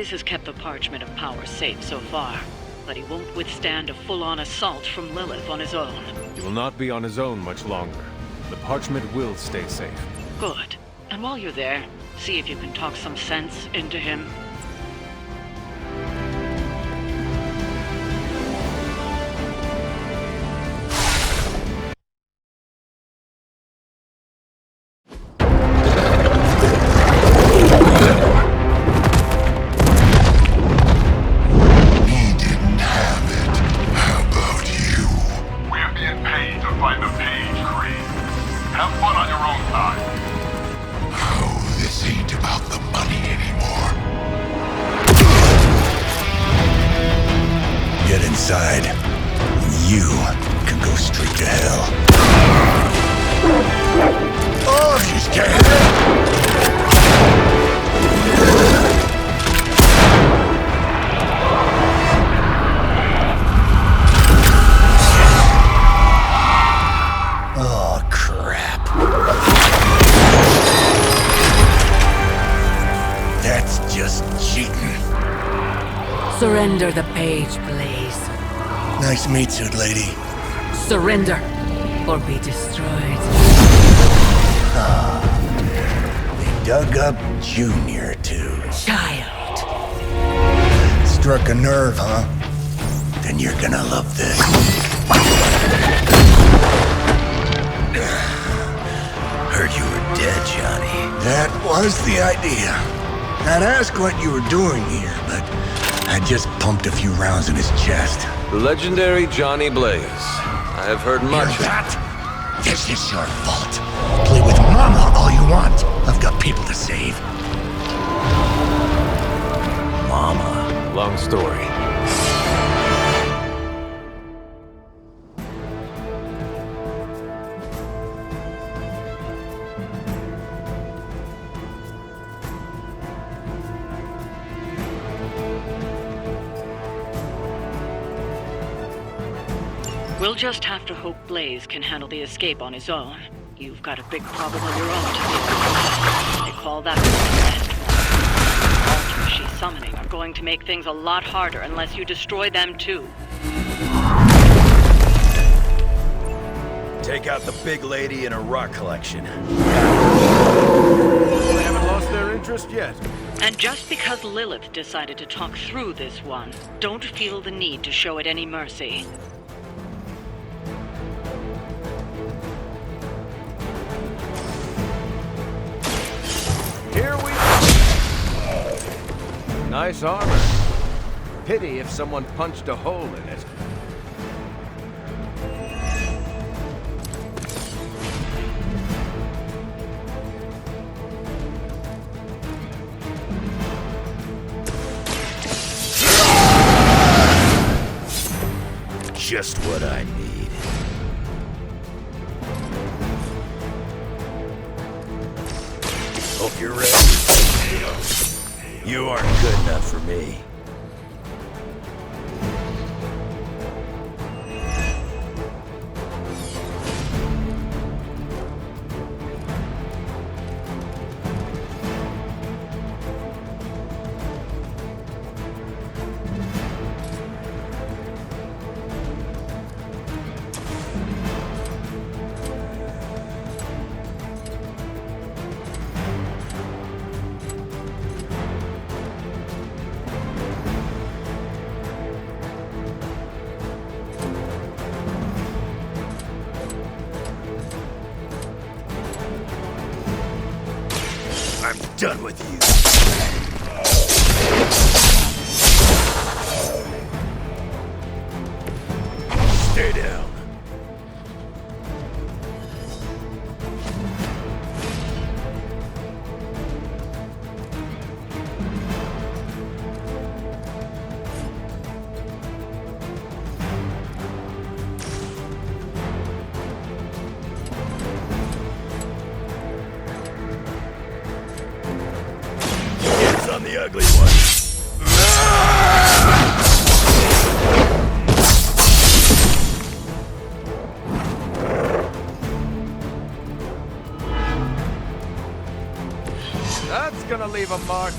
Blaze has kept the Parchment of Power safe so far, but he won't withstand a full-on assault from Lilith on his own. He will not be on his own much longer. The Parchment will stay safe. Good. And while you're there, see if you can talk some sense into him. You can go straight to hell. Oh, she's scared. Oh, crap. That's just cheating. Surrender the page, Blaze. Nice meat suit, lady. Surrender, or be destroyed. They dug up Junior, too. Child. Struck a nerve, huh? Then you're gonna love this. Heard you were dead, Johnny. That was the idea. I'd ask what you were doing here, but I just pumped a few rounds in his chest. The legendary Johnny Blaze. I have heard much of that. This is your fault. Play with Mama all you want. I've got people to save. Mama. Long story. We'll just have to hope Blaze can handle the escape on his own. You've got a big problem of your own to deal with. They call that the altars she's summoning are going to make things a lot harder unless you destroy them too. Take out the big lady and her rock collection. They haven't lost their interest yet. And just because Lilith decided to talk through this one, don't feel the need to show it any mercy. Here we go. Nice armor. Pity if someone punched a hole in it. Just what I need. Hope you're ready. You aren't good enough for me. I'm done with you. Stay down. On the ugly one. That's gonna leave a mark.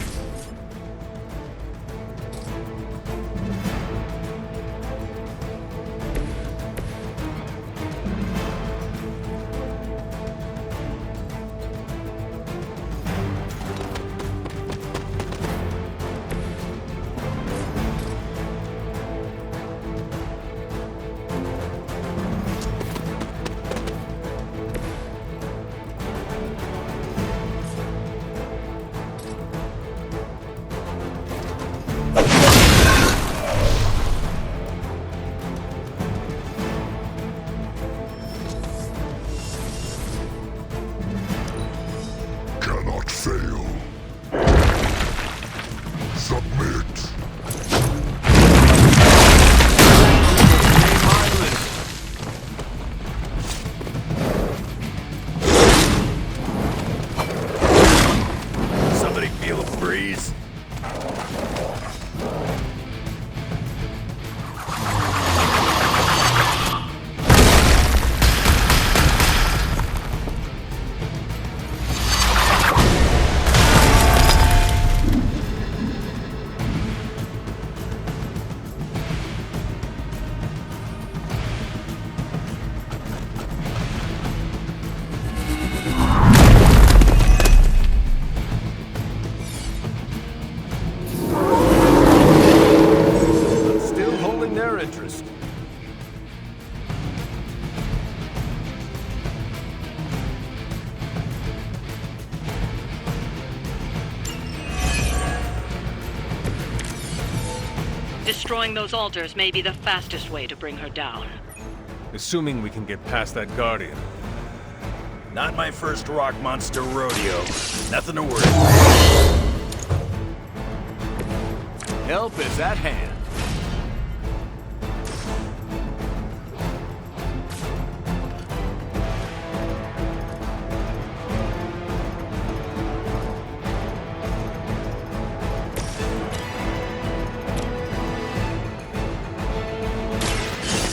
Destroying those altars may be the fastest way to bring her down. Assuming we can get past that Guardian. Not my first rock monster rodeo. Nothing to worry about. Help is at hand.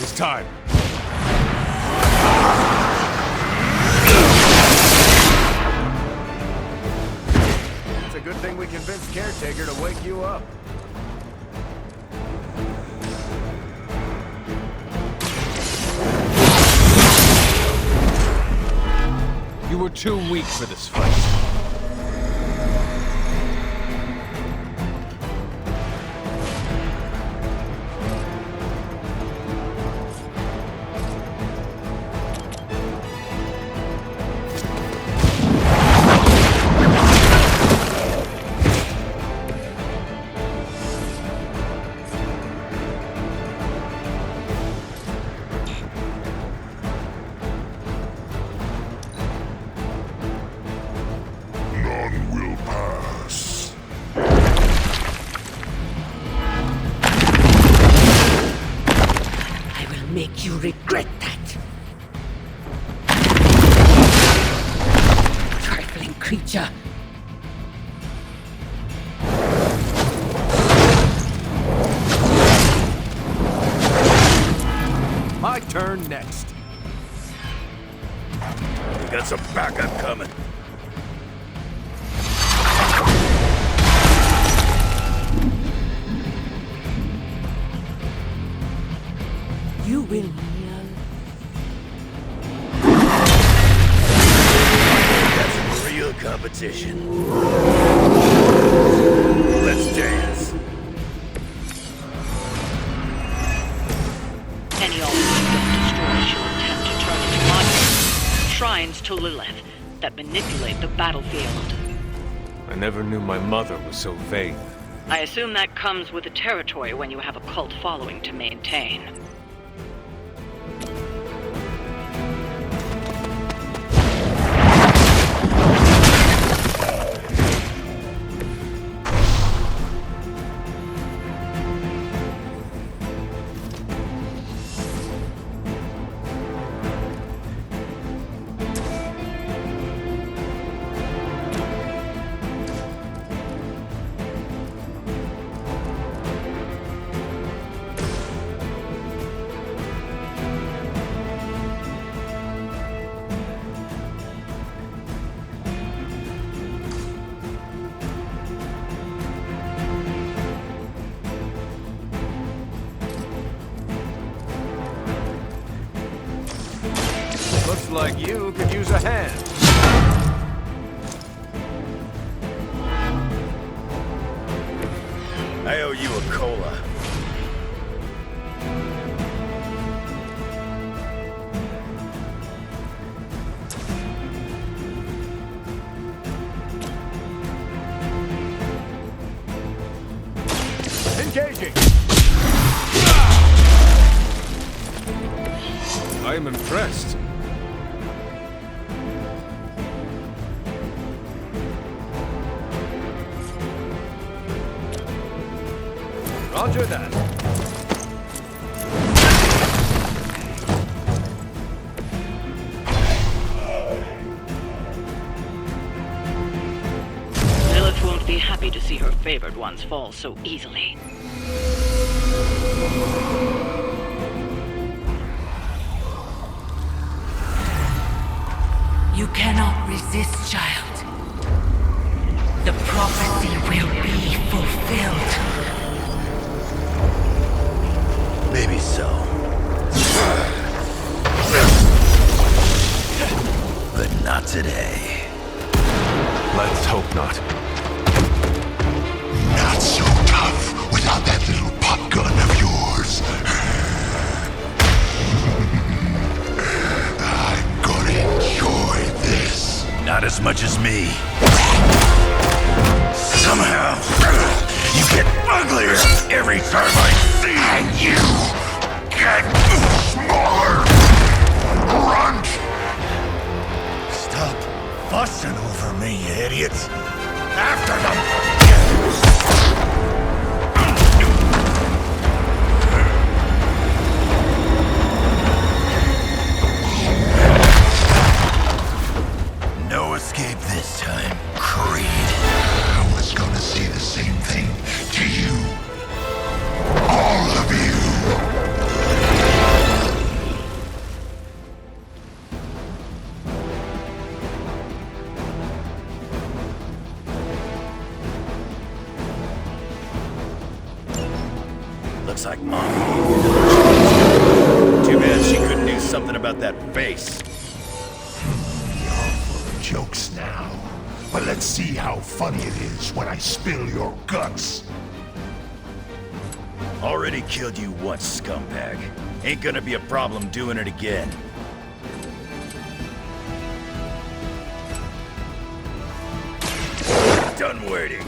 It's time. It's a good thing we convinced Caretaker to wake you up. You were too weak for this fight. Make you regret that. Trifling creature. My turn next. We got some backup coming. You will kneel. Got some real competition. Let's dance. Any altar you don't destroy she'll attempt to turn into monuments, shrines to Lilith, that manipulate the battlefield. I never knew my mother was so vain. I assume that comes with the territory when you have a cult following to maintain. Looks like you could use a hand. I owe you a cola. Engaging. I am impressed. Roger that. Lilith won't be happy to see her favored ones fall so easily. You cannot resist, child. The prophecy will be fulfilled. Maybe so. But not today. Let's hope not. Not so tough without that little pop gun of yours. I'm gonna enjoy this. Not as much as me. Somehow, You get uglier every time I see you. And you get smaller. Grunt! Stop fussing over me, you idiots. After them! No escape this time, Creed. I was gonna say the same thing to you. All of you! Looks like Mom. Too bad she couldn't do something about that face. You're full of jokes now. But let's see how funny it is when I spill your guts. Already killed you once, scumbag. Ain't gonna be a problem doing it again. Done waiting.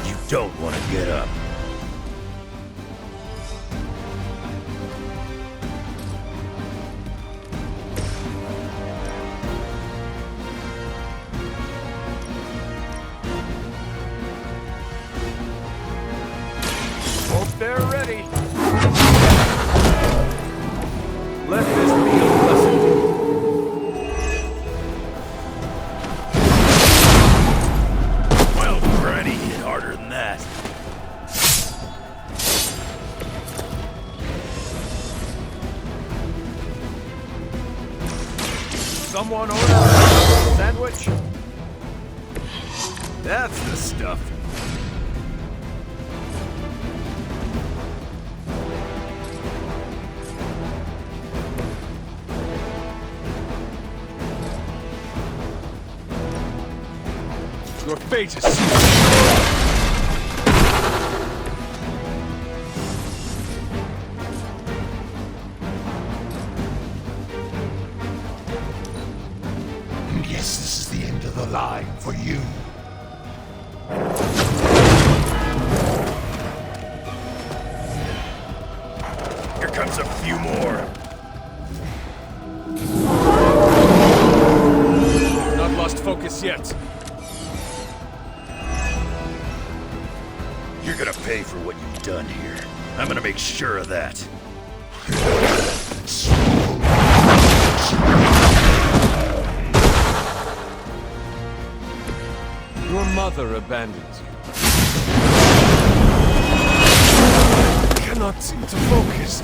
You don't want to get up. Hope they're ready. Let this be a lesson. Well, Granny hit harder than that. Someone order a sandwich? That's the stuff. Your fate is sealed. Guess this is the end of the line for you. Here comes a few more. Not lost focus yet. You're gonna pay for what you've done here. I'm gonna make sure of that. Your mother abandons you. Cannot seem to focus.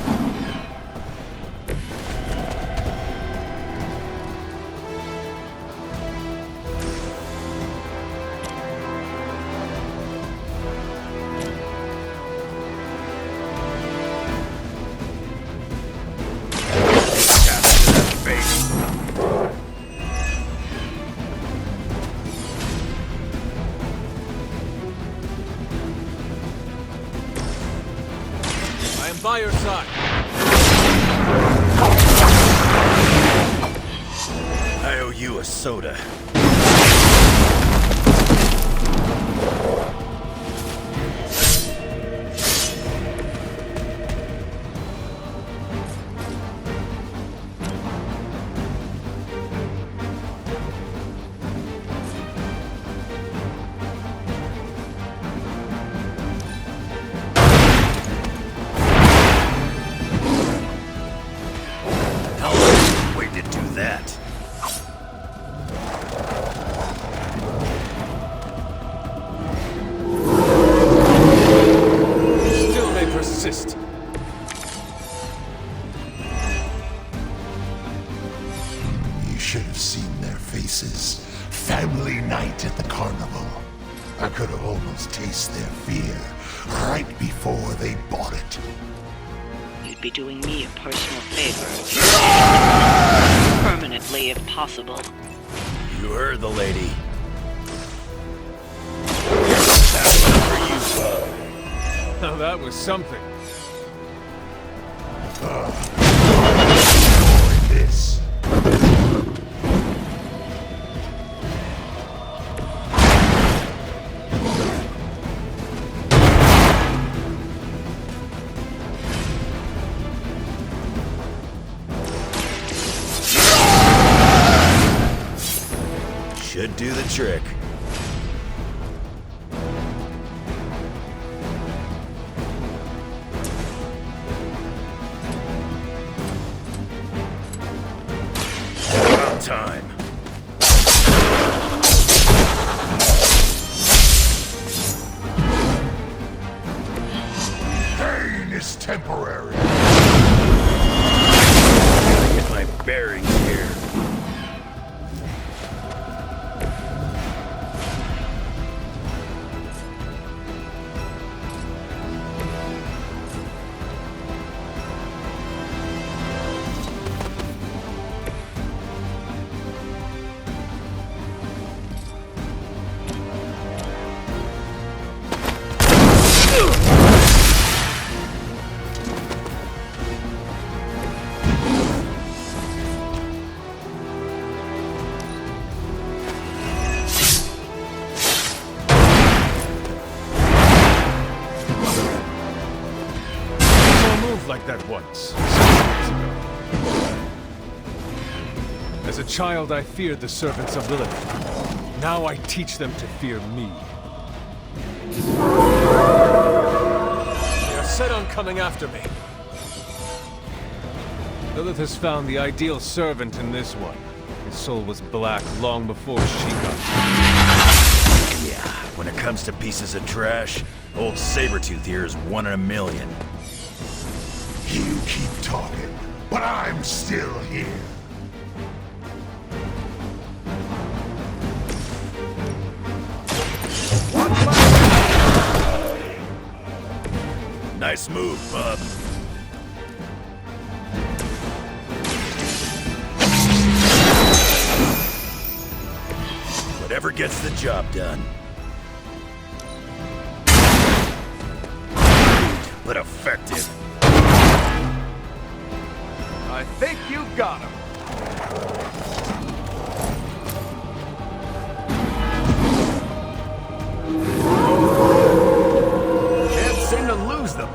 I am by your side. I owe you a soda. How long did you wait to do that? Still they persist. You should have seen their faces. Family night at the carnival. I could have almost tasted their fear right before they bought it. You'd be doing me a personal favor. Permanently, if possible. You heard the lady. That's one for you, bud. Now that was something. This. should do the trick. About time. Pain is temporary. Gotta get my bearings here. Like that once, centuries ago. As a child, I feared the servants of Lilith. Now I teach them to fear me. They are set on coming after me. Lilith has found the ideal servant in this one. His soul was black long before she got here. Yeah, when it comes to pieces of trash, old Sabretooth here is 1 in a million. You keep talking, but I'm still here. Nice move, bub. Whatever gets the job done. But effective. I think you got him. Can't seem to lose them.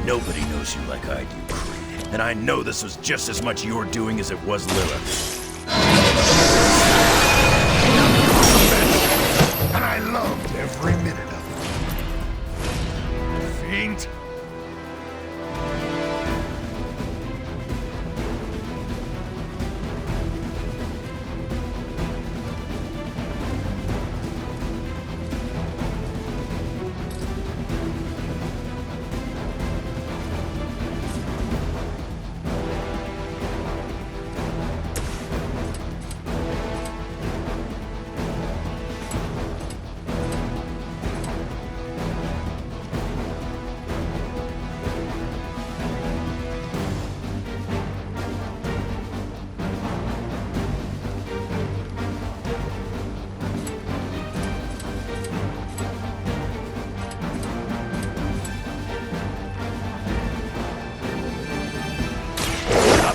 Nobody knows you like I do, Creed. And I know this was just as much your doing as it was Lilith. And I loved every minute of it. Fiend.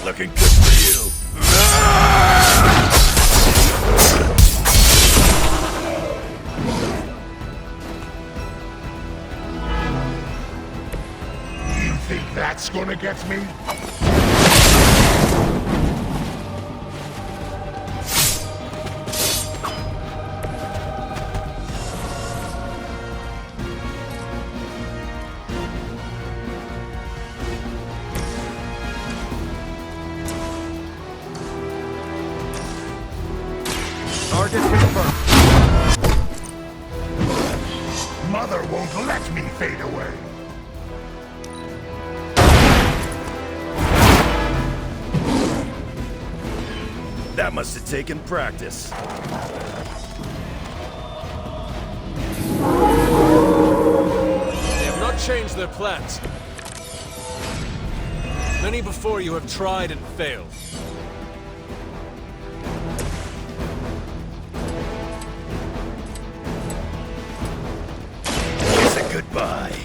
Looking good for you. You think that's gonna get me? Target confirmed. Mother won't let me fade away. That must have taken practice. They have not changed their plans. Many before you have tried and failed. Kiss it goodbye.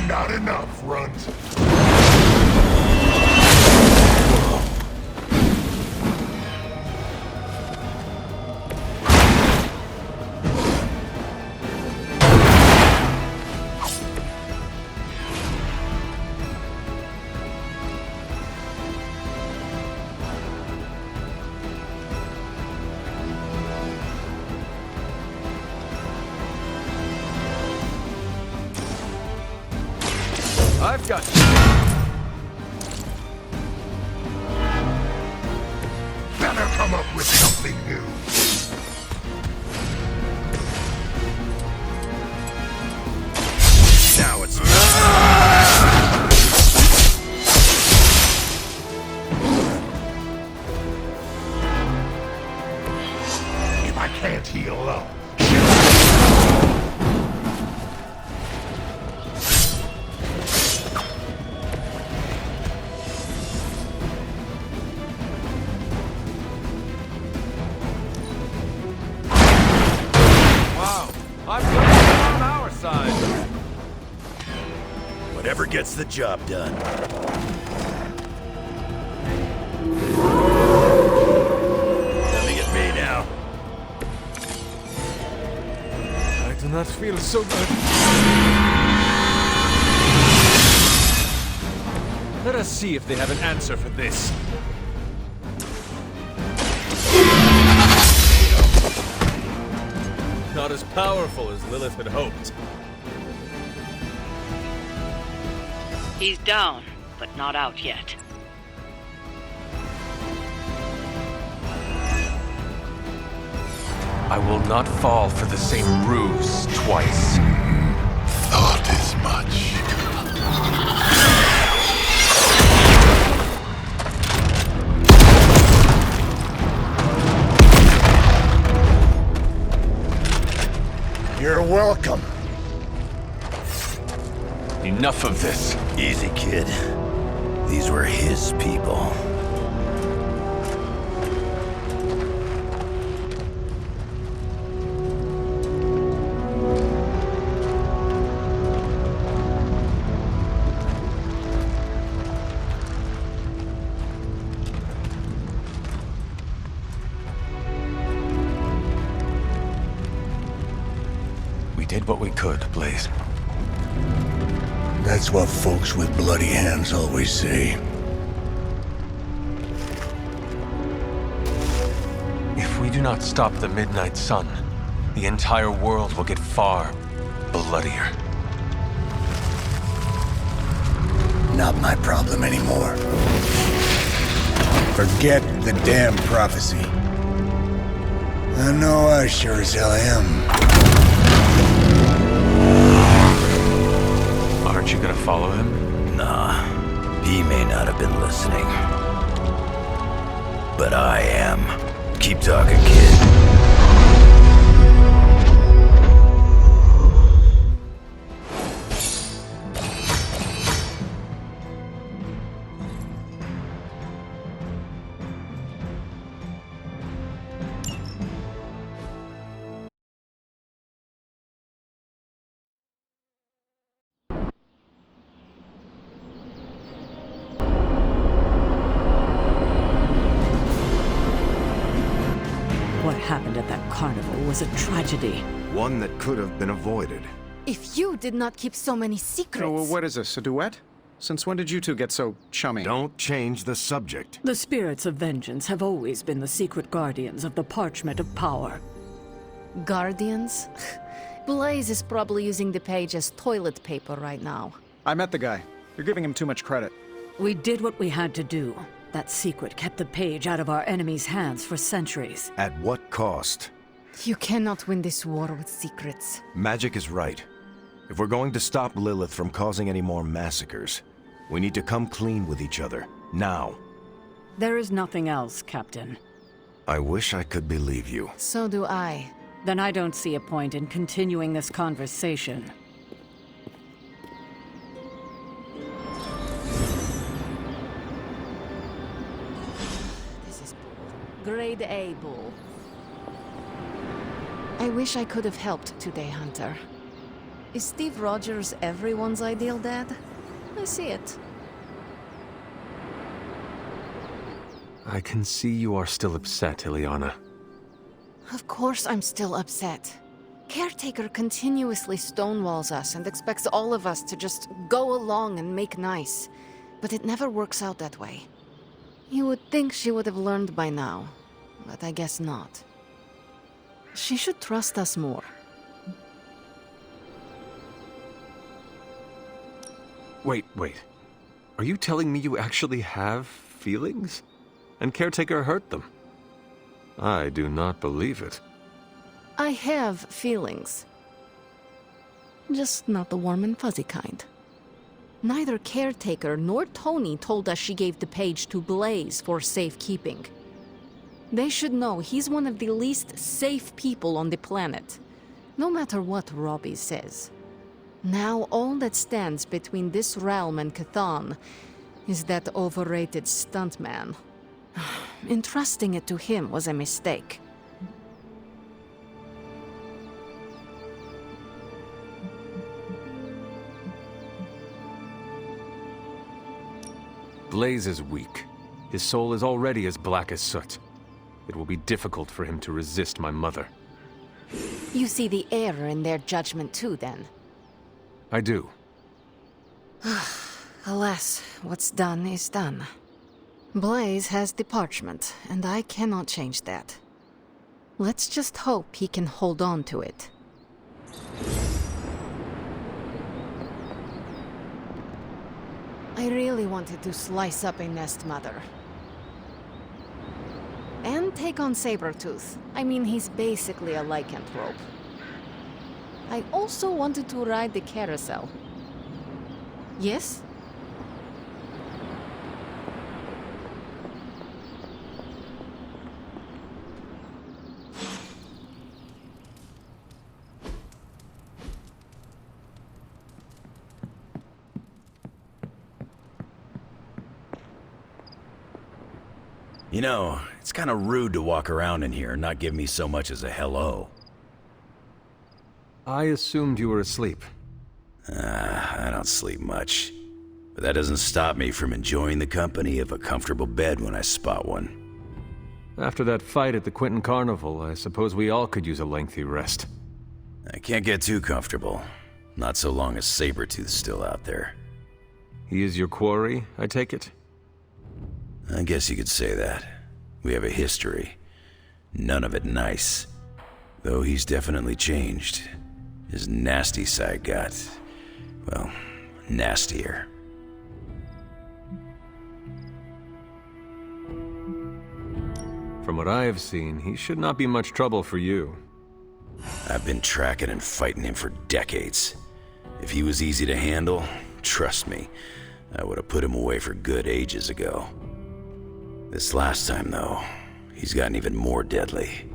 Not enough, Runt. disgusting. Better come up with something new. Now it's... If I can't heal up, Wow, I'm glad on our side. Whatever gets the job done. Coming at me now. I do not feel so good. Let us see if they have an answer for this. Not as powerful as Lilith had hoped. He's down, but not out yet. I will not fall for the same ruse twice. thought as much. You're welcome. Enough of this. Easy, kid. These were his people. We did what we could, Blaze. That's what folks with bloody hands always say. If we do not stop the Midnight Sun, the entire world will get far bloodier. Not my problem anymore. Forget the damn prophecy. I know I sure as hell am. Aren't you gonna follow him? Nah, he may not have been listening. But I am. Keep talking, kid. What happened at that carnival was a tragedy. One that could have been avoided. If you did not keep so many secrets... Oh, well, what is this, a duet? Since when did you two get so chummy? Don't change the subject. The spirits of vengeance have always been the secret guardians of the parchment of power. Guardians? Blaze is probably using the page as toilet paper right now. I met the guy. You're giving him too much credit. We did what we had to do. That secret kept the page out of our enemies' hands for centuries. At what cost? You cannot win this war with secrets. Magic is right. If we're going to stop Lilith from causing any more massacres, we need to come clean with each other, now. There is nothing else, Captain. I wish I could believe you. So do I. Then I don't see a point in continuing this conversation. This is Grade A bull. I wish I could have helped today, Hunter. Is Steve Rogers everyone's ideal dad? I see it. I can see you are still upset, Ileana. Of course I'm still upset. Caretaker continuously stonewalls us and expects all of us to just go along and make nice. But it never works out that way. You would think she would have learned by now, but I guess not. She should trust us more. Wait. Are you telling me you actually have feelings? And Caretaker hurt them? I do not believe it. I have feelings. Just not the warm and fuzzy kind. Neither Caretaker nor Tony told us she gave the page to Blaze for safekeeping. They should know he's one of the least safe people on the planet, no matter what Robbie says. Now all that stands between this realm and Cathan is that overrated stuntman. Entrusting it to him was a mistake. Blaze is weak. His soul is already as black as soot. It will be difficult for him to resist my mother. You see the error in their judgment too, then? I do. Alas, what's done is done. Blaze has the parchment, and I cannot change that. Let's just hope he can hold on to it. I really wanted to slice up a nest mother. And take on Sabretooth. I mean, he's basically a lycanthrope. I also wanted to ride the carousel. Yes? You know, it's kind of rude to walk around in here and not give me so much as a hello. I assumed you were asleep. I don't sleep much. But that doesn't stop me from enjoying the company of a comfortable bed when I spot one. After that fight at the Quentin Carnival, I suppose we all could use a lengthy rest. I can't get too comfortable. Not so long as Sabretooth's still out there. He is your quarry, I take it? I guess you could say that. We have a history. None of it nice. Though he's definitely changed. His nasty side got, well, nastier. From what I have seen, he should not be much trouble for you. I've been tracking and fighting him for decades. If he was easy to handle, trust me, I would have put him away for good ages ago. This last time, though, he's gotten even more deadly.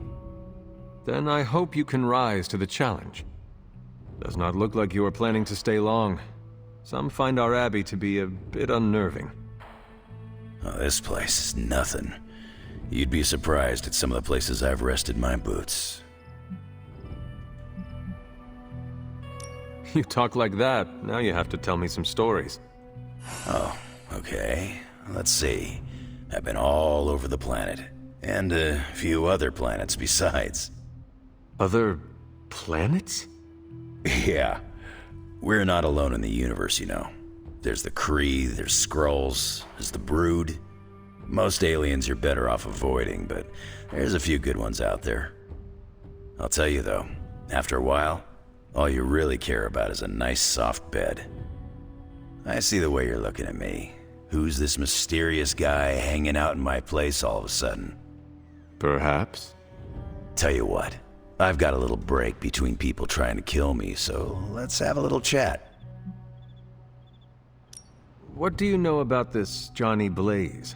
Then I hope you can rise to the challenge. Does not look like you are planning to stay long. Some find our abbey to be a bit unnerving. Oh, this place is nothing. You'd be surprised at some of the places I've rested my boots. You talk like that, now you have to tell me some stories. Oh, okay. Let's see. I've been all over the planet. And a few other planets besides. Other planets? Yeah. We're not alone in the universe, you know. There's the Kree, there's Skrulls, there's the Brood. Most aliens you're better off avoiding, but there's a few good ones out there. I'll tell you though, after a while, all you really care about is a nice soft bed. I see the way you're looking at me. Who's this mysterious guy hanging out in my place all of a sudden? Perhaps. Tell you what, I've got a little break between people trying to kill me, so let's have a little chat. What do you know about this Johnny Blaze?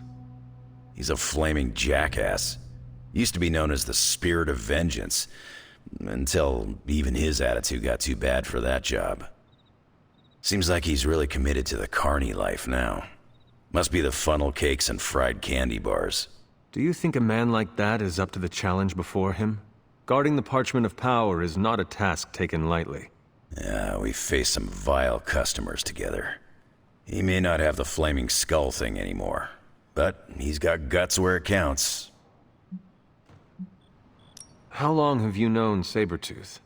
He's a flaming jackass. Used to be known as the Spirit of Vengeance, until even his attitude got too bad for that job. Seems like he's really committed to the carny life now. Must be the funnel cakes and fried candy bars. Do you think a man like that is up to the challenge before him? Guarding the Parchment of Power is not a task taken lightly. Yeah, we faced some vile customers together. He may not have the flaming skull thing anymore, but he's got guts where it counts. How long have you known Sabretooth?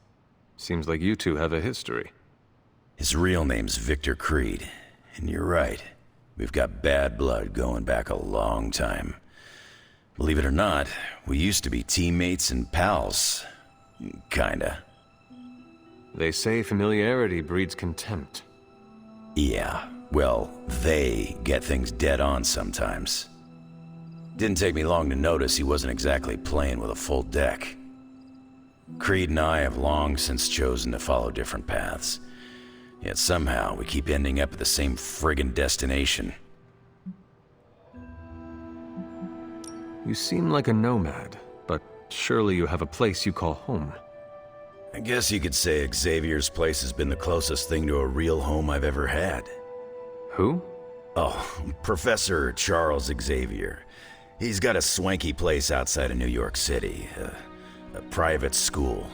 Seems like you two have a history. His real name's Victor Creed, and you're right. We've got bad blood going back a long time. Believe it or not, we used to be teammates and pals. Kinda. They say familiarity breeds contempt. Yeah, well, they get things dead on sometimes. Didn't take me long to notice he wasn't exactly playing with a full deck. Creed and I have long since chosen to follow different paths. Yet somehow we keep ending up at the same friggin' destination. You seem like a nomad, but surely you have a place you call home. I guess you could say Xavier's place has been the closest thing to a real home I've ever had. Who? Oh, Professor Charles Xavier. He's got a swanky place outside of New York City. A private school.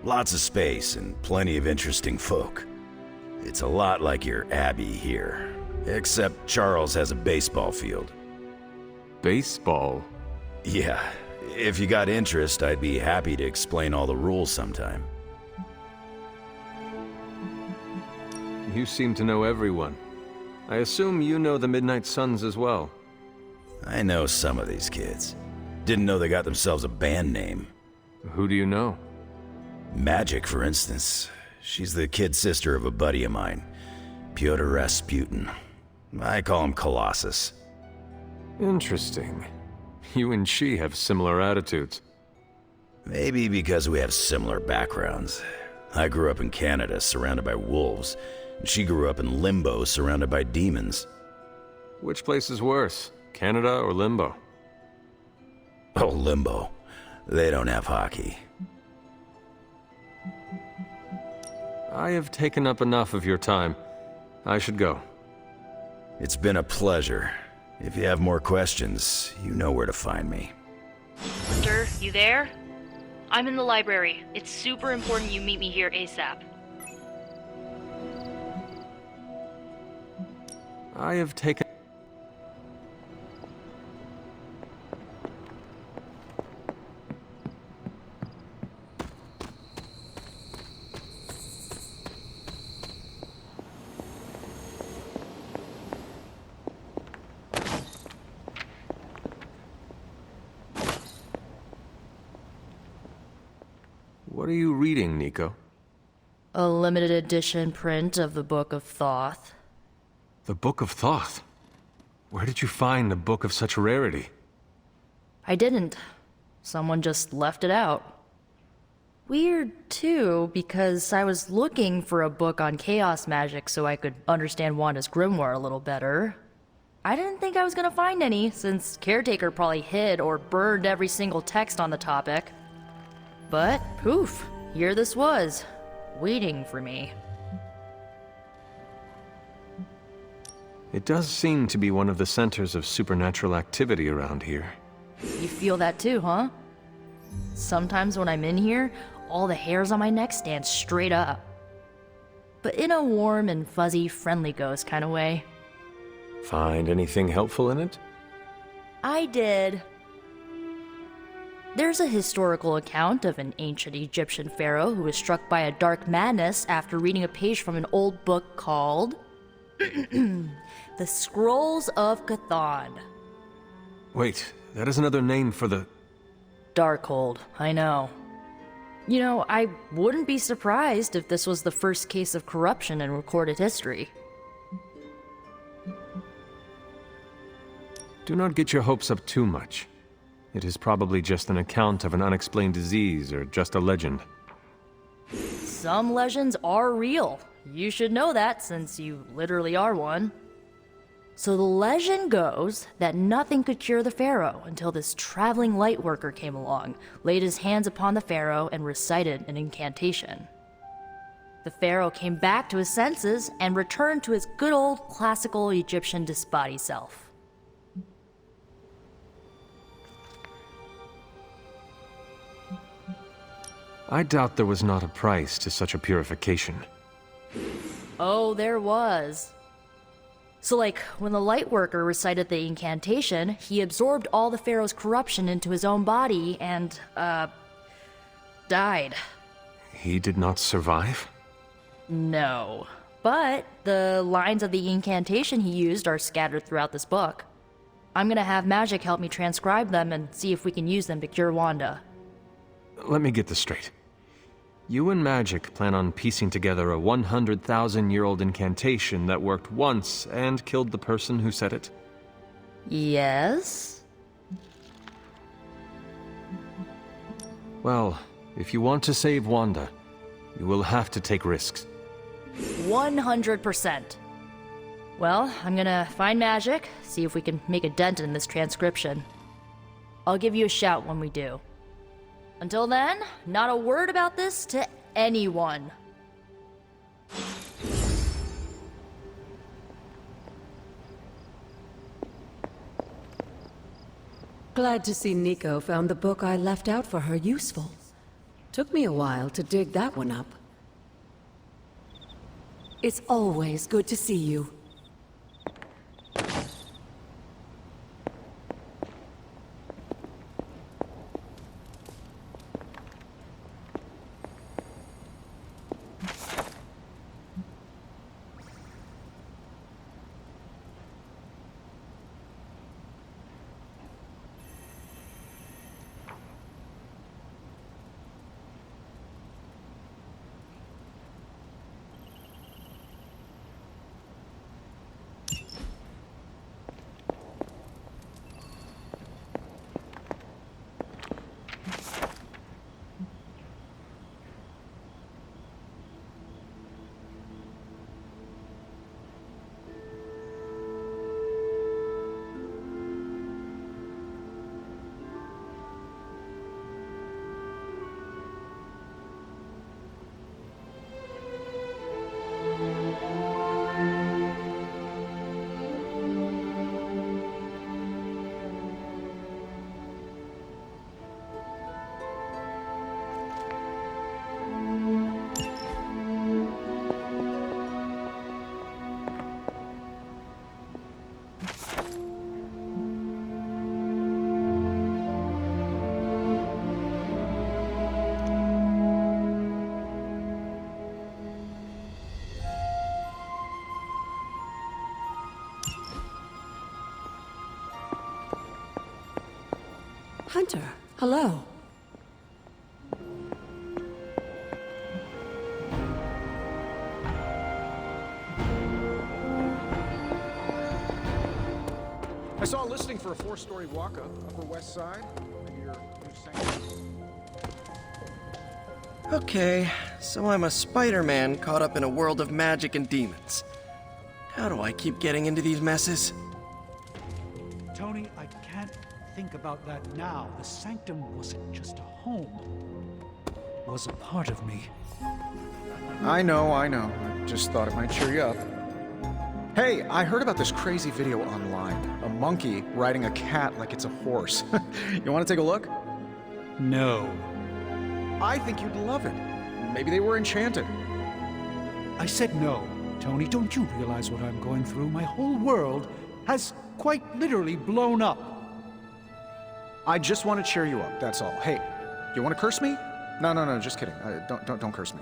Lots of space and plenty of interesting folk. It's a lot like your Abbey here. Except Charles has a baseball field. Baseball? Yeah. If you got interest, I'd be happy to explain all the rules sometime. You seem to know everyone. I assume you know the Midnight Suns as well. I know some of these kids. Didn't know they got themselves a band name. Who do you know? Magic, for instance. She's the kid sister of a buddy of mine, Pyotr Rasputin. I call him Colossus. Interesting. You and she have similar attitudes. Maybe because we have similar backgrounds. I grew up in Canada, surrounded by wolves. And she grew up in Limbo, surrounded by demons. Which place is worse, Canada or Limbo? Oh, Limbo. They don't have hockey. I have taken up enough of your time. I should go. It's been a pleasure. If you have more questions, you know where to find me. Mister, you there? I'm in the library. It's super important you meet me here ASAP. I have taken... What are you reading, Nico? A limited edition print of the Book of Thoth. The Book of Thoth? Where did you find a book of such rarity? I didn't. Someone just left it out. Weird, too, because I was looking for a book on chaos magic so I could understand Wanda's grimoire a little better. I didn't think I was gonna find any, since Caretaker probably hid or burned every single text on the topic. But, poof, here this was, waiting for me. It does seem to be one of the centers of supernatural activity around here. You feel that too, huh? Sometimes when I'm in here, all the hairs on my neck stand straight up. But in a warm and fuzzy, friendly ghost kind of way. Find anything helpful in it? I did. There's a historical account of an ancient Egyptian pharaoh who was struck by a dark madness after reading a page from an old book called... The Scrolls of Chthon. Wait, that is another name for the... Darkhold, I know. You know, I wouldn't be surprised if this was the first case of corruption in recorded history. Do not get your hopes up too much. It is probably just an account of an unexplained disease or just a legend. Some legends are real. You should know that since you literally are one. So the legend goes that nothing could cure the pharaoh until this traveling light worker came along, laid his hands upon the pharaoh, and recited an incantation. The pharaoh came back to his senses and returned to his good old classical Egyptian disbody self. I doubt there was not a price to such a purification. Oh, there was. So like, when the Lightworker recited the incantation, he absorbed all the Pharaoh's corruption into his own body and, died. He did not survive? No. But the lines of the incantation he used are scattered throughout this book. I'm gonna have Magic help me transcribe them and see if we can use them to cure Wanda. Let me get this straight. you and Magic plan on piecing together a 100,000-year-old incantation that worked once and killed the person who said it? Yes? Well, if you want to save Wanda, you will have to take risks. 100%. Well, I'm gonna find Magic, see if we can make a dent in this transcription. I'll give you a shout when we do. Until then, not a word about this to anyone. Glad to see Nico found the book I left out for her useful. Took me a while to dig that one up. It's always good to see you. Hunter, hello. I saw a listing for a 4-story walk-up, Upper West Side. Maybe you're saying... Okay, so I'm a Spider-Man caught up in a world of magic and demons. How do I keep getting into these messes? Tony, I can't think about that now. The Sanctum wasn't just a home. It was a part of me. I know. I just thought it might cheer you up. Hey, I heard about this crazy video online. A monkey riding a cat like it's a horse. You want to take a look? No. I think you'd love it. Maybe they were enchanted. I said no. Tony, don't you realize what I'm going through? My whole world has quite literally blown up. I just want to cheer you up, that's all. Hey, you want to curse me? No, just kidding. Don't curse me.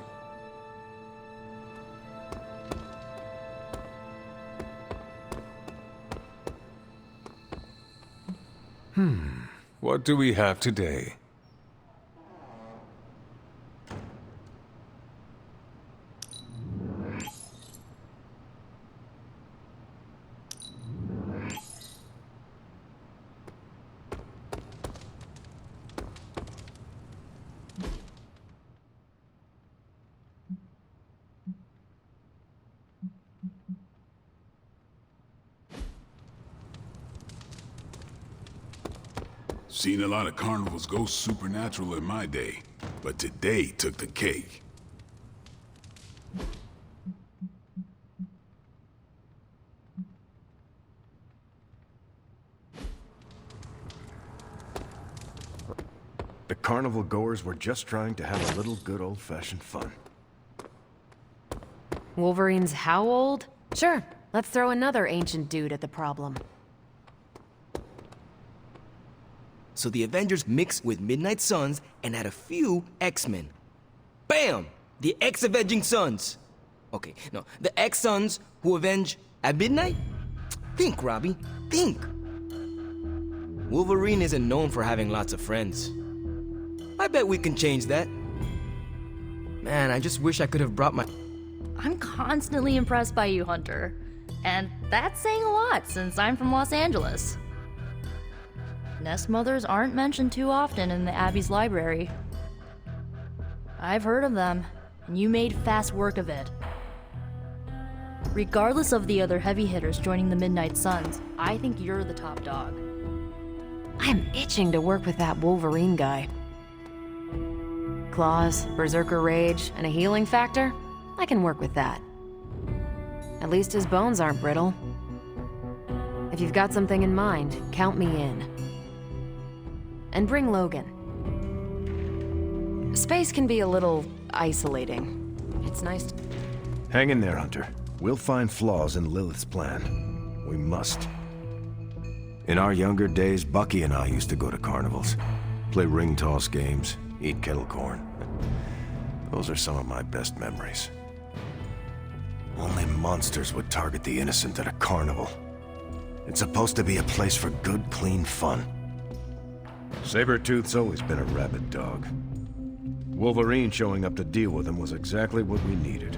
What do we have today? Seen a lot of carnivals go supernatural in my day, but today took the cake. The carnival goers were just trying to have a little good old-fashioned fun. Wolverine's how old? Sure, let's throw another ancient dude at the problem. So the Avengers mixed with Midnight Suns and had a few X-Men. Bam! The X-Avenging Suns. Okay, no, the X-Suns who avenge at midnight? Think, Robbie, think. Wolverine isn't known for having lots of friends. I bet we can change that. Man, I just wish I could have brought my... I'm constantly impressed by you, Hunter. And that's saying a lot, since I'm from Los Angeles. Nest mothers aren't mentioned too often in the Abbey's library. I've heard of them, and you made fast work of it. Regardless of the other heavy hitters joining the Midnight Suns, I think you're the top dog. I'm itching to work with that Wolverine guy. Claws, Berserker Rage, and a healing factor? I can work with that. At least his bones aren't brittle. If you've got something in mind, count me in. And bring Logan. Space can be a little isolating. It's nice to... Hang in there, Hunter. We'll find flaws in Lilith's plan. We must. In our younger days, Bucky and I used to go to carnivals. Play ring toss games, eat kettle corn. Those are some of my best memories. Only monsters would target the innocent at a carnival. It's supposed to be a place for good, clean fun. Sabretooth's always been a rabid dog. Wolverine showing up to deal with him was exactly what we needed.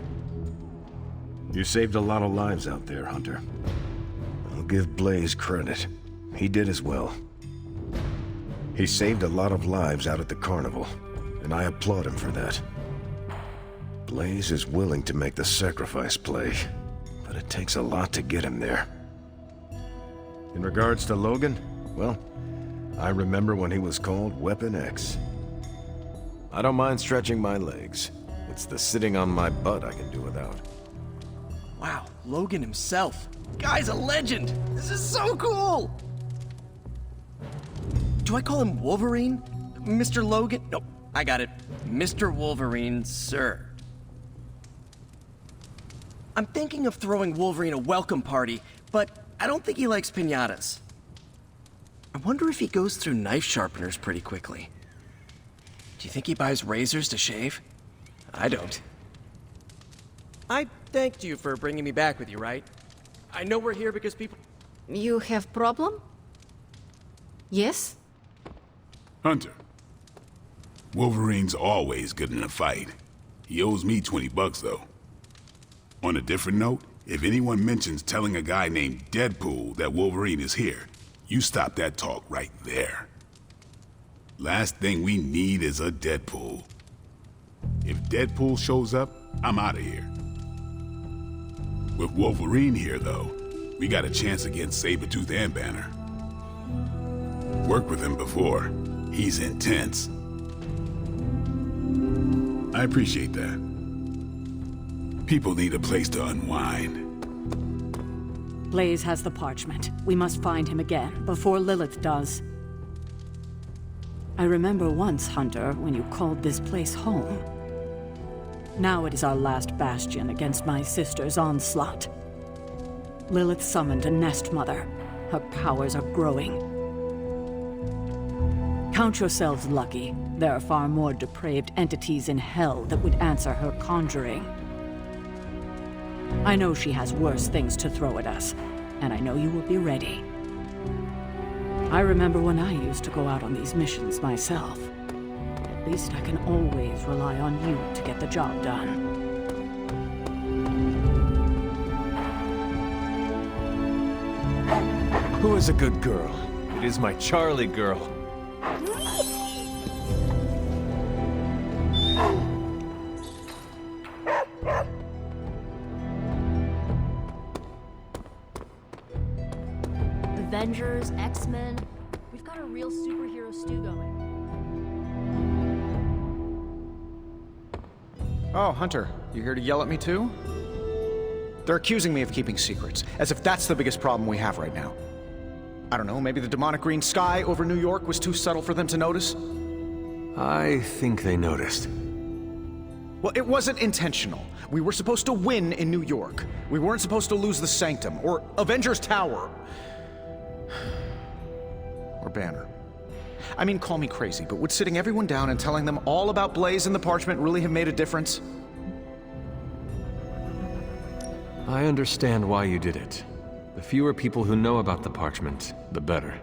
You saved a lot of lives out there, Hunter. I'll give Blaze credit. He did as well. He saved a lot of lives out at the carnival, and I applaud him for that. Blaze is willing to make the sacrifice play, but it takes a lot to get him there. In regards to Logan, well, I remember when he was called Weapon X. I don't mind stretching my legs. It's the sitting on my butt I can do without. Wow, Logan himself. Guy's a legend. This is so cool. Do I call him Wolverine? Mr. Logan? Nope, I got it. Mr. Wolverine, sir. I'm thinking of throwing Wolverine a welcome party, but I don't think he likes piñatas. I wonder if he goes through knife sharpeners pretty quickly. Do you think he buys razors to shave? I don't. I thanked you for bringing me back with you, right? I know we're here because people... You have problem? Yes? Hunter. Wolverine's always good in a fight. He owes me $20 though. On a different note, if anyone mentions telling a guy named Deadpool that Wolverine is here, you stop that talk right there. Last thing we need is a Deadpool. If Deadpool shows up, I'm out of here. With Wolverine here, though, we got a chance against Sabretooth and Banner. Worked with him before. He's intense. I appreciate that. People need a place to unwind. Blaze has the parchment. We must find him again, before Lilith does. I remember once, Hunter, when you called this place home. Now it is our last bastion against my sister's onslaught. Lilith summoned a Nest Mother. Her powers are growing. Count yourselves lucky. There are far more depraved entities in hell that would answer her conjuring. I know she has worse things to throw at us, and I know you will be ready. I remember when I used to go out on these missions myself. At least I can always rely on you to get the job done. Who is a good girl? It is my Charlie girl. Avengers, X-Men, we've got a real superhero stew going. Oh, Hunter, you here to yell at me too? They're accusing me of keeping secrets, as if that's the biggest problem we have right now. I don't know, maybe the demonic green sky over New York was too subtle for them to notice? I think they noticed. Well, it wasn't intentional. We were supposed to win in New York. We weren't supposed to lose the Sanctum, or Avengers Tower. Or Banner. I mean, call me crazy, but would sitting everyone down and telling them all about Blaze and the parchment really have made a difference? I understand why you did it. The fewer people who know about the parchment, the better.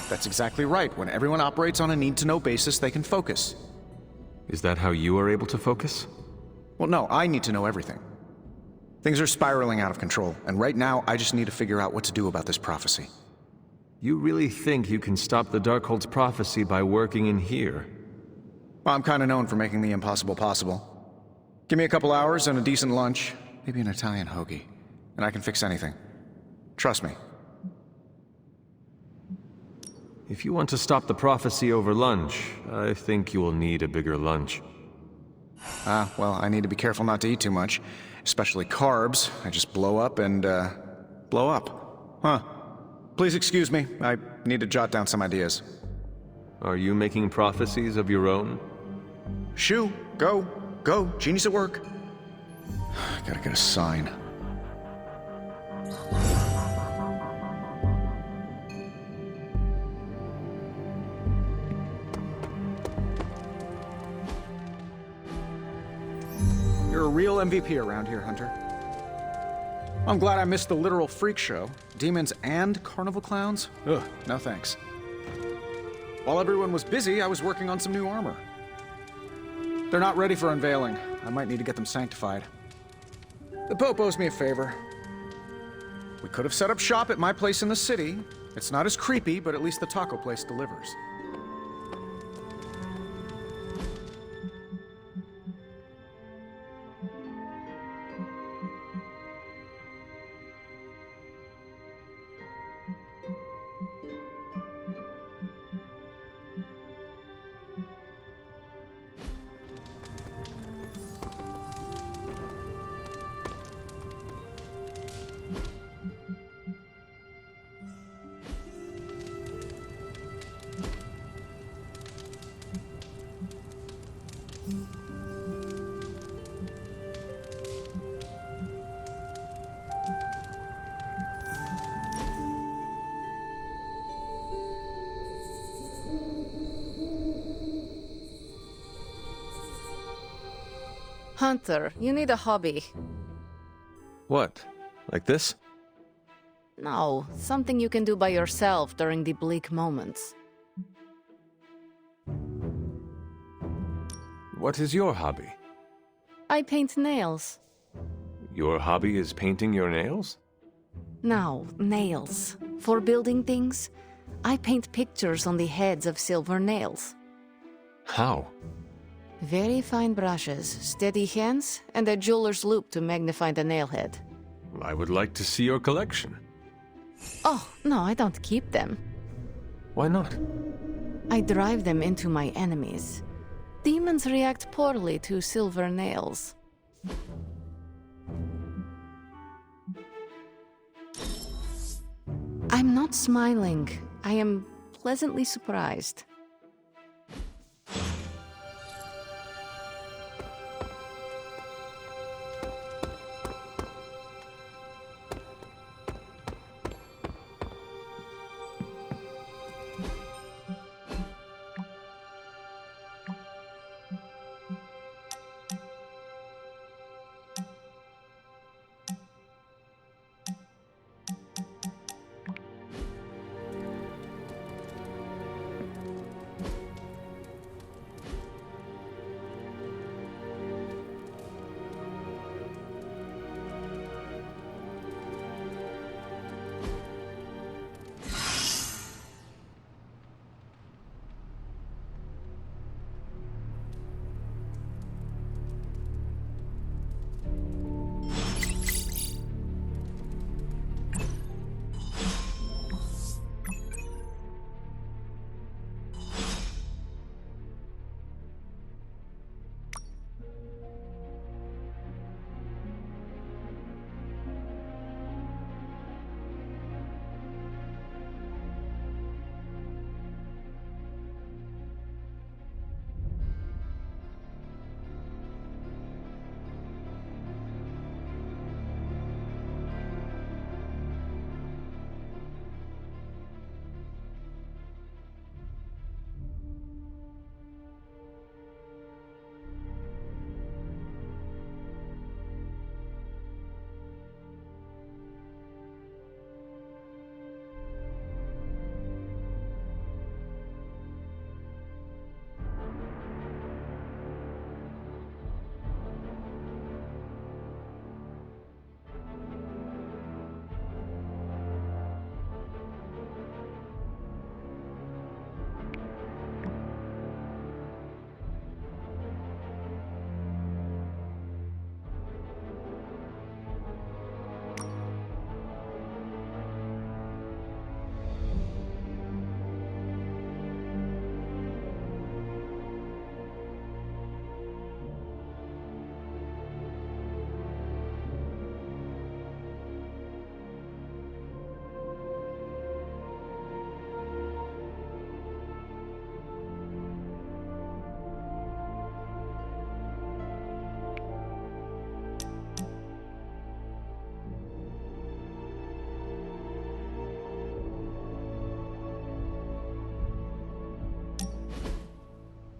That's exactly right. When everyone operates on a need-to-know basis, they can focus. Is that how you are able to focus? Well, no, I need to know everything. Things are spiraling out of control, and right now I just need to figure out what to do about this prophecy. You really think you can stop the Darkhold's prophecy by working in here? Well, I'm kinda known for making the impossible possible. Give me a couple hours and a decent lunch, maybe an Italian hoagie, and I can fix anything. Trust me. If you want to stop the prophecy over lunch, I think you will need a bigger lunch. Well, I need to be careful not to eat too much, especially carbs. I just blow up and, blow up. Huh. Please excuse me, I need to jot down some ideas. Are you making prophecies of your own? Shoo, go, genius at work. Gotta get a sign. You're a real MVP around here, Hunter. I'm glad I missed the literal freak show. Demons and carnival clowns? Ugh, no thanks. While everyone was busy, I was working on some new armor. They're not ready for unveiling. I might need to get them sanctified. The Pope owes me a favor. We could have set up shop at my place in the city. It's not as creepy, but at least the taco place delivers. Hunter, you need a hobby. What? Like this? No, something you can do by yourself during the bleak moments. What is your hobby? I paint nails. Your hobby is painting your nails? No, nails. For building things, I paint pictures on the heads of silver nails. How? Very fine brushes, steady hands, and a jeweler's loupe to magnify the nail head. I would like to see your collection. Oh, no, I don't keep them. Why not? I drive them into my enemies. Demons react poorly to silver nails. I'm not smiling. I am pleasantly surprised.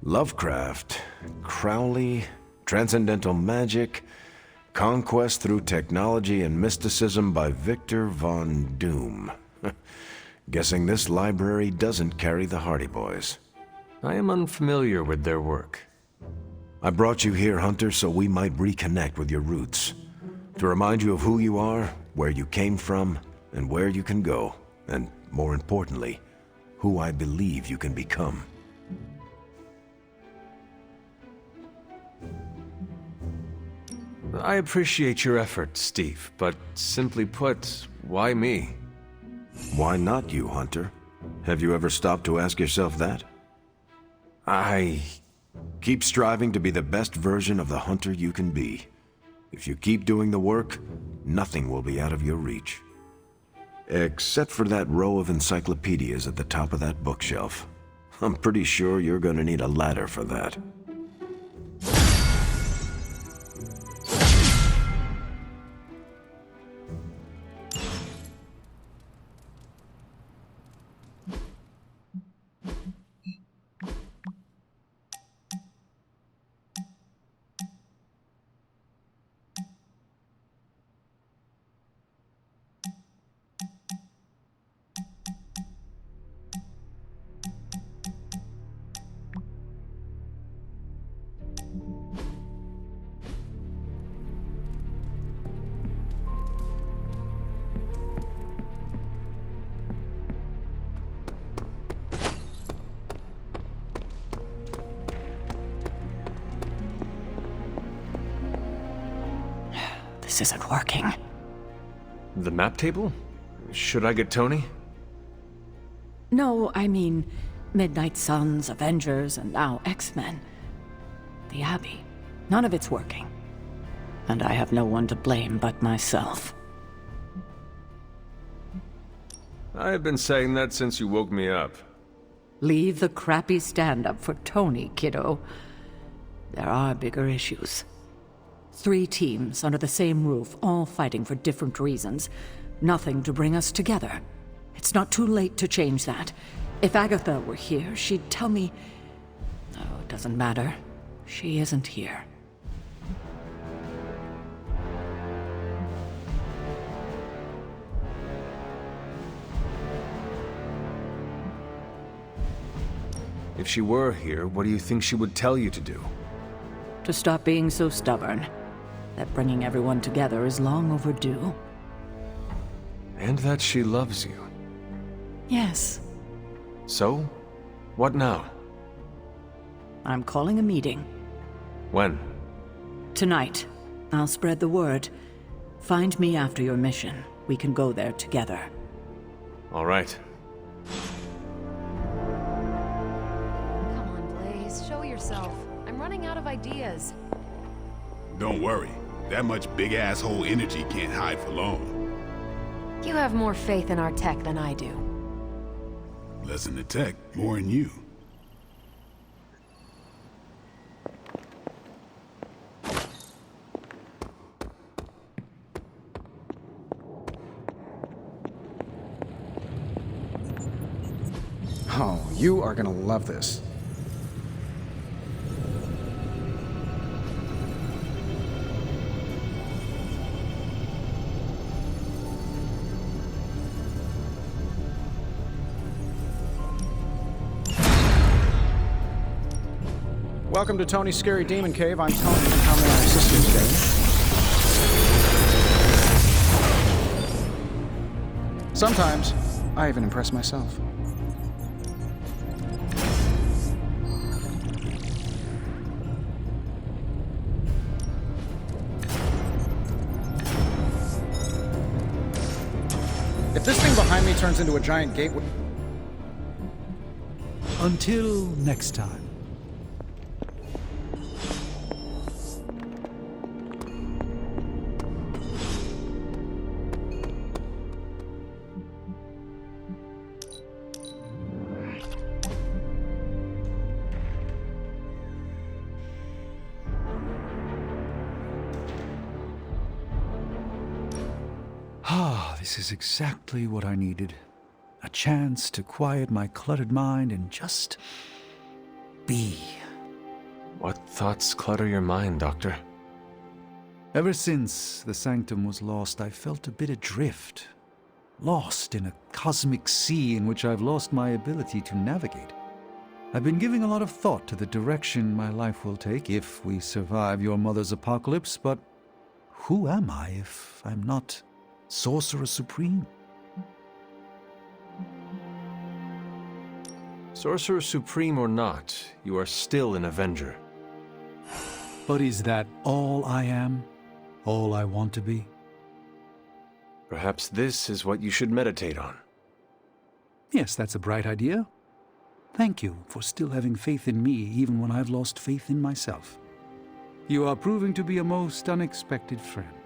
Lovecraft, Crowley, transcendental magic, conquest through technology and mysticism by Victor Von Doom. Guessing this library doesn't carry the Hardy Boys. I am unfamiliar with their work. I brought you here, Hunter, so we might reconnect with your roots. To remind you of who you are, where you came from, and where you can go. And, more importantly, who I believe you can become. I appreciate your effort, Steve, but simply put, why me? Why not you, Hunter? Have you ever stopped to ask yourself that? Keep striving to be the best version of the Hunter you can be. If you keep doing the work, nothing will be out of your reach. Except for that row of encyclopedias at the top of that bookshelf. I'm pretty sure you're gonna need a ladder for that. This isn't working. The map table? Should I get Tony? No, I mean Midnight Suns, Avengers, and now X-Men. The Abbey. None of it's working. And I have no one to blame but myself. I have been saying that since you woke me up. Leave the crappy stand-up for Tony, kiddo. There are bigger issues. 3 teams under the same roof, all fighting for different reasons. Nothing to bring us together. It's not too late to change that. If Agatha were here, she'd tell me... Oh, it doesn't matter. She isn't here. If she were here, what do you think she would tell you to do? To stop being so stubborn. That bringing everyone together is long overdue. And that she loves you. Yes. So? What now? I'm calling a meeting. When? Tonight. I'll spread the word. Find me after your mission. We can go there together. All right. Come on, Blaze. Show yourself. I'm running out of ideas. Don't worry. That much big asshole energy can't hide for long. You have more faith in our tech than I do. Less in the tech, more in you. Oh, you are gonna love this. Welcome to Tony's Scary Demon Cave. I'm Tony, and how may I assist you today? Sometimes, I even impress myself. If this thing behind me turns into a giant gateway... Until next time. This is exactly what I needed. A chance to quiet my cluttered mind and just be. What thoughts clutter your mind, Doctor? Ever since the Sanctum was lost, I felt a bit adrift. Lost in a cosmic sea in which I've lost my ability to navigate. I've been giving a lot of thought to the direction my life will take if we survive your mother's apocalypse, but who am I if I'm not Sorcerer Supreme? Sorcerer Supreme or not, you are still an Avenger. But is that all I am? All I want to be? Perhaps this is what you should meditate on. Yes, that's a bright idea. Thank you for still having faith in me even when I've lost faith in myself. You are proving to be a most unexpected friend.